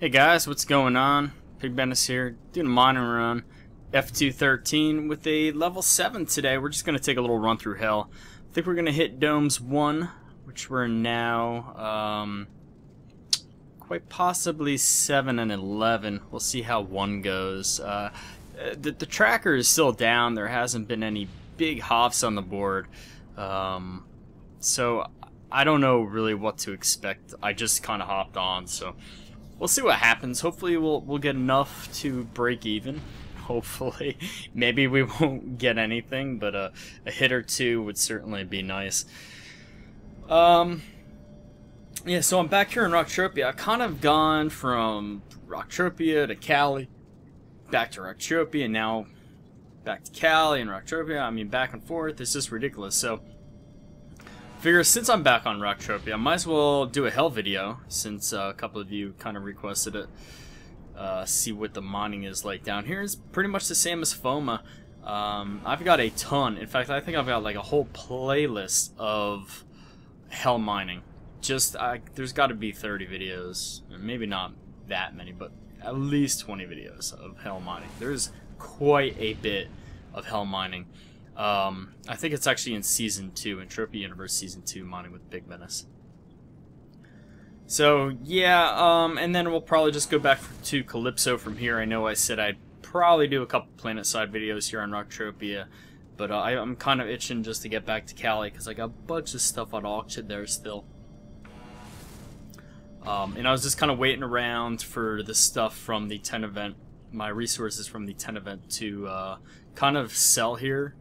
Hey guys, what's going on? PigBenis here, doing a mining run, F213 with a level 7 today. We're just going to take a little run through hell. I think we're going to hit domes 1, which we're now quite possibly 7 and 11. We'll see how 1 goes. The tracker is still down. There hasn't been any big hops on the board. So I don't know really what to expect. I just kind of hopped on, so we'll see what happens. Hopefully we'll get enough to break even. Hopefully. Maybe we won't get anything, but a hit or two would certainly be nice. Yeah, so I'm back here in Rocktropia. I've kind of gone from Rocktropia to Cali, back to Rocktropia, and now back to Cali and Rocktropia. I mean, back and forth. It's just ridiculous. So figure since I'm back on Rocktropia, I might as well do a hell video, since a couple of you kind of requested it. See what the mining is like down here. It's pretty much the same as FOMA. I've got a ton. In fact, I think I've got like a whole playlist of hell mining. Just there's got to be 30 videos, maybe not that many, but at least 20 videos of hell mining. There's quite a bit of hell mining. I think it's actually in Season 2, Entropy Universe Season 2, mining with PigBenis. So, yeah, and then we'll probably just go back to Calypso from here. I know I said I'd probably do a couple Planet-side videos here on Rocktropia, but I'm kind of itching just to get back to Cali, because I got a bunch of stuff on auction there still. And I was just kind of waiting around for the stuff from the 10 event, my resources from the 10 event to kind of sell here,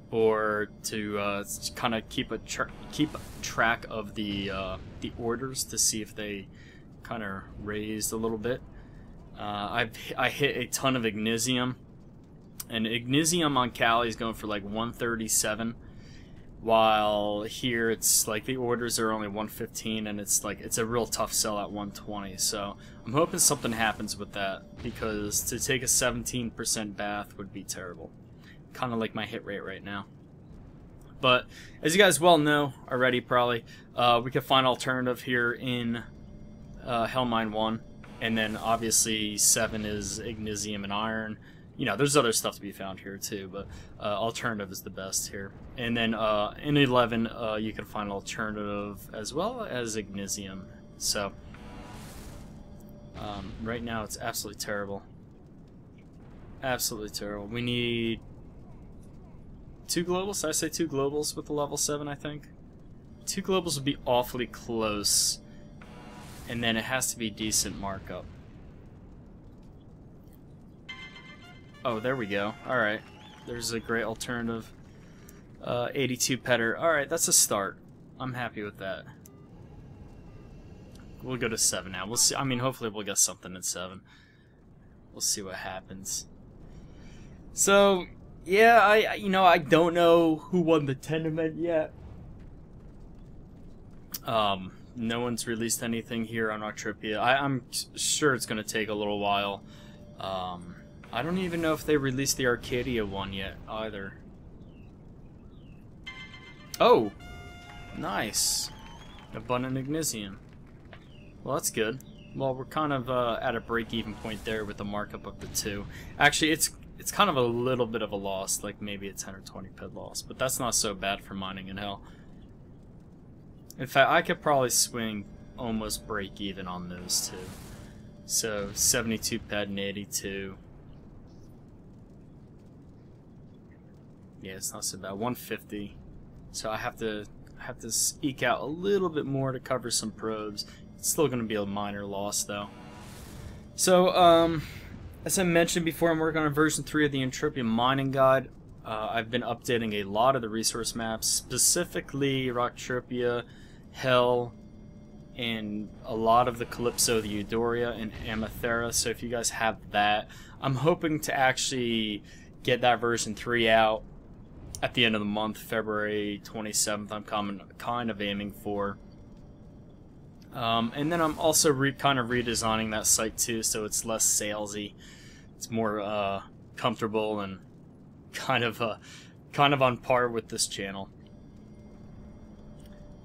or to kind of keep track of the orders to see if they kind of raised a little bit. I hit a ton of Ignisium, and Ignisium on Cali is going for like 137, while here it's like the orders are only 115, and it's like it's a real tough sell at 120. So I'm hoping something happens with that, because to take a 17% bath would be terrible. Kind of like my hit rate right now. But as you guys well know already, probably we could find alternative here in Hellmine 1, and then obviously 7 is Ignisium and Iron. You know, there's other stuff to be found here too, but alternative is the best here. And then in 11, you can find alternative as well as Ignisium. So right now it's absolutely terrible. Absolutely terrible. We need 2 globals? Did I say 2 globals with the level 7, I think? 2 globals would be awfully close, and then it has to be decent markup. Oh, there we go. Alright. There's a great alternative. 82 petter. Alright, that's a start. I'm happy with that. We'll go to 7 now. We'll see. I mean, hopefully we'll get something at 7. We'll see what happens. So, yeah, I don't know who won the 10 event yet. No one's released anything here on Rocktropia. I'm sure it's going to take a little while. I don't even know if they released the Arcadia one yet, either. Oh! Nice! Abundant Ignisium. Well, that's good. Well, we're kind of at a break-even point there with the markup of the 2. Actually, it's kind of a little bit of a loss, like maybe a 10 or 20 ped loss, but that's not so bad for mining in hell. In fact, I could probably swing almost break-even on those 2. So, 72 ped and 82. Yeah, it's not so bad. 150. So I have to eke out a little bit more to cover some probes. It's still going to be a minor loss though. So as I mentioned before, I'm working on version 3 of the Entropy Mining Guide. I've been updating a lot of the resource maps, specifically Rocktropia, Hell, and a lot of the Calypso, the Eudoria, and Amathera. So if you guys have that, I'm hoping to actually get that version 3 out at the end of the month, February 27th. I'm kind of aiming for. And then I'm also kind of redesigning that site too, so it's less salesy. It's more comfortable and kind of on par with this channel.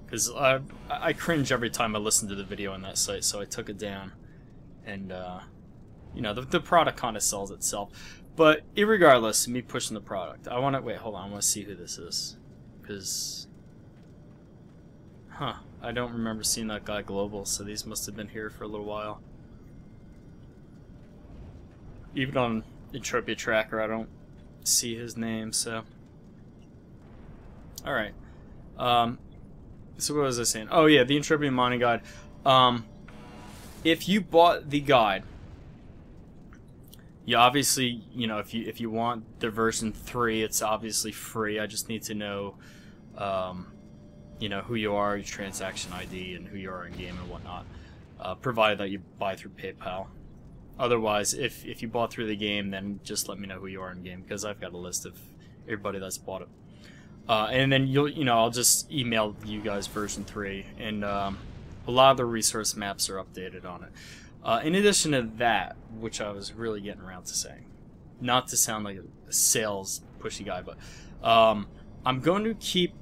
Because I cringe every time I listen to the video on that site, so I took it down. and you know, the product kind of sells itself. But irregardless, me pushing the product, I want to wait. Hold on, I want to see who this is, because I don't remember seeing that guy global. So these must have been here for a little while. Even on Entropia Tracker, I don't see his name. So all right. So what was I saying? Oh yeah, the Entropia Mining Guide. If you bought the guide, you obviously, you know, if you want the version 3, it's obviously free. I just need to know, you know, who you are, your transaction ID, and who you are in game and whatnot. Provided that you buy through PayPal. Otherwise, if you bought through the game, then just let me know who you are in game, because I've got a list of everybody that's bought it. And then I'll just email you guys version 3, and a lot of the resource maps are updated on it. In addition to that, which I was really getting around to saying, not to sound like a sales pushy guy, but I'm going to keep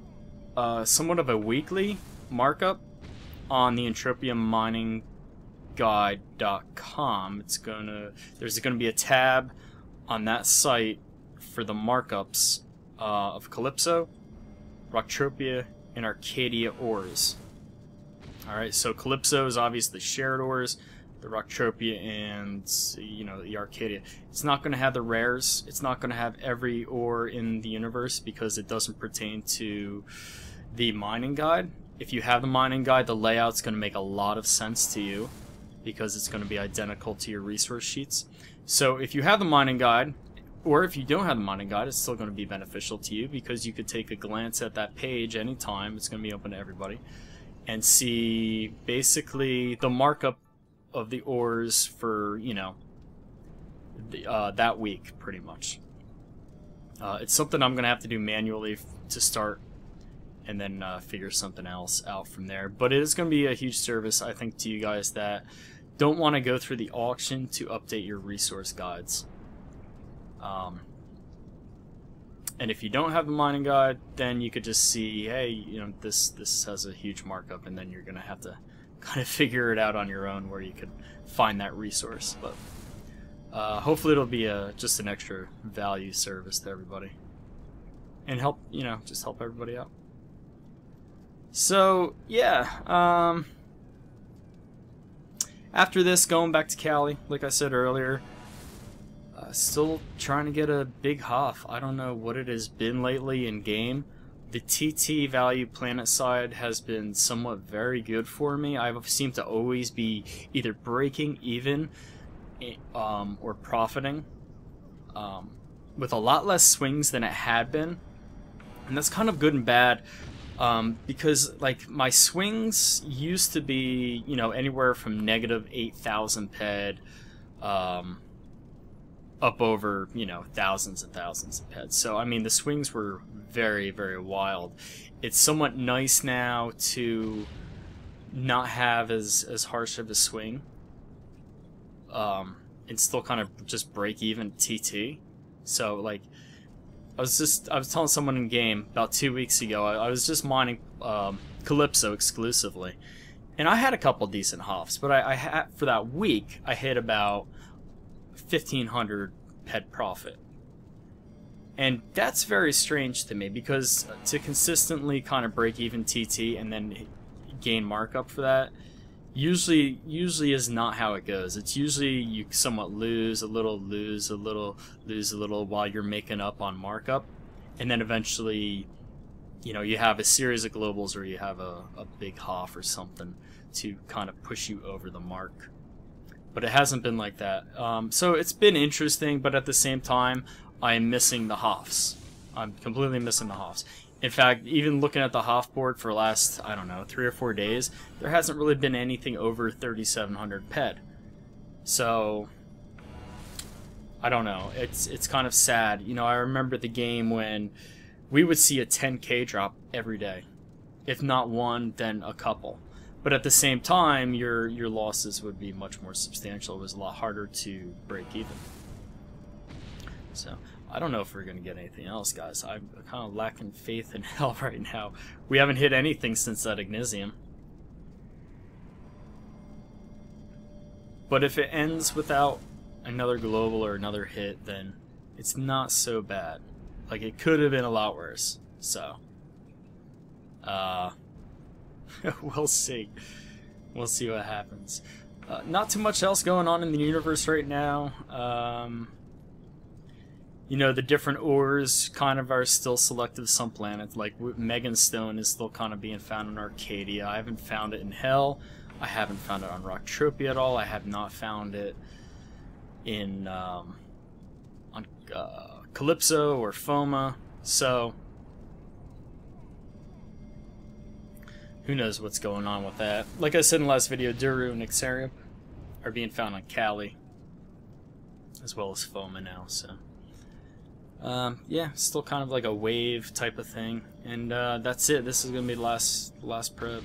somewhat of a weekly markup on the Entropia Mining Guide.com. There's gonna be a tab on that site for the markups of Calypso, Rocktropia, and Arcadia ores. Alright, so Calypso is obviously shared ores, the Rocktropia and, you know, the Arcadia. It's not going to have the rares, it's not going to have every ore in the universe because it doesn't pertain to the mining guide. If you have the mining guide, the layout's going to make a lot of sense to you because it's going to be identical to your resource sheets. So if you have the mining guide, or if you don't have the mining guide, it's still going to be beneficial to you because you could take a glance at that page anytime. It's going to be open to everybody, and see basically the markup of the ores for, you know, that week, pretty much. It's something I'm going to have to do manually to start, and then figure something else out from there. But it is going to be a huge service, I think, to you guys that don't want to go through the auction to update your resource guides. And if you don't have the mining guide, then you could just see, hey, you know, this has a huge markup, and then you're going to have to kind of figure it out on your own where you could find that resource. But hopefully it'll be just an extra value service to everybody, and help, you know, just help everybody out. So yeah, after this, going back to Cali, like I said earlier. Still trying to get a big HOF. I don't know what it has been lately in game. The TT value planet side has been somewhat very good for me. I seem to always be either breaking even or profiting, with a lot less swings than it had been. And that's kind of good and bad, because like my swings used to be, you know, anywhere from negative 8,000 ped up over, you know, thousands and thousands of peds. So I mean, the swings were very, very wild. It's somewhat nice now to not have as harsh of a swing, and still kind of just break even TT. So like, I was telling someone in game about 2 weeks ago, I was just mining Calypso exclusively, and I had a couple decent HOFs, but I had, for that week, I hit about 1,500 ped profit. And that's very strange to me, because to consistently kind of break even TT and then gain markup for that usually is not how it goes. It's usually you somewhat lose a little, lose a little, lose a little while you're making up on markup, and then eventually, you know, you have a series of globals, or you have a big HOF or something to kind of push you over the mark. But it hasn't been like that. So it's been interesting, but at the same time, I am missing the HOFs. I'm completely missing the HOFs. In fact, even looking at the HOF board for the last, I don't know, 3 or 4 days, there hasn't really been anything over 3,700 ped. So, I don't know. It's kind of sad. You know, I remember the game when we would see a 10k drop every day. If not one, then a couple. But at the same time, your losses would be much more substantial. It was a lot harder to break even. So, I don't know if we're going to get anything else, guys. I'm kind of lacking faith in hell right now. We haven't hit anything since that Ignisium. But if it ends without another global or another hit, then it's not so bad. Like, it could have been a lot worse. So, we'll see. We'll see what happens. Not too much else going on in the universe right now. You know, the different ores kind of are still selective some planets. Like, Meganstone is still kind of being found in Arcadia. I haven't found it in Hell. I haven't found it on Rocktropia at all. I have not found it in on Calypso or Foma. So, who knows what's going on with that. Like I said in the last video, Duru and Ixarium are being found on Cali, as well as Foma now, so. Yeah, still kind of like a wave type of thing. And that's it. This is going to be the last probe.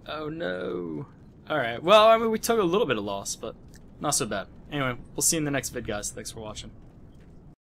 Oh no. Alright, well, I mean, we took a little bit of loss, but not so bad. Anyway, we'll see you in the next vid, guys. Thanks for watching.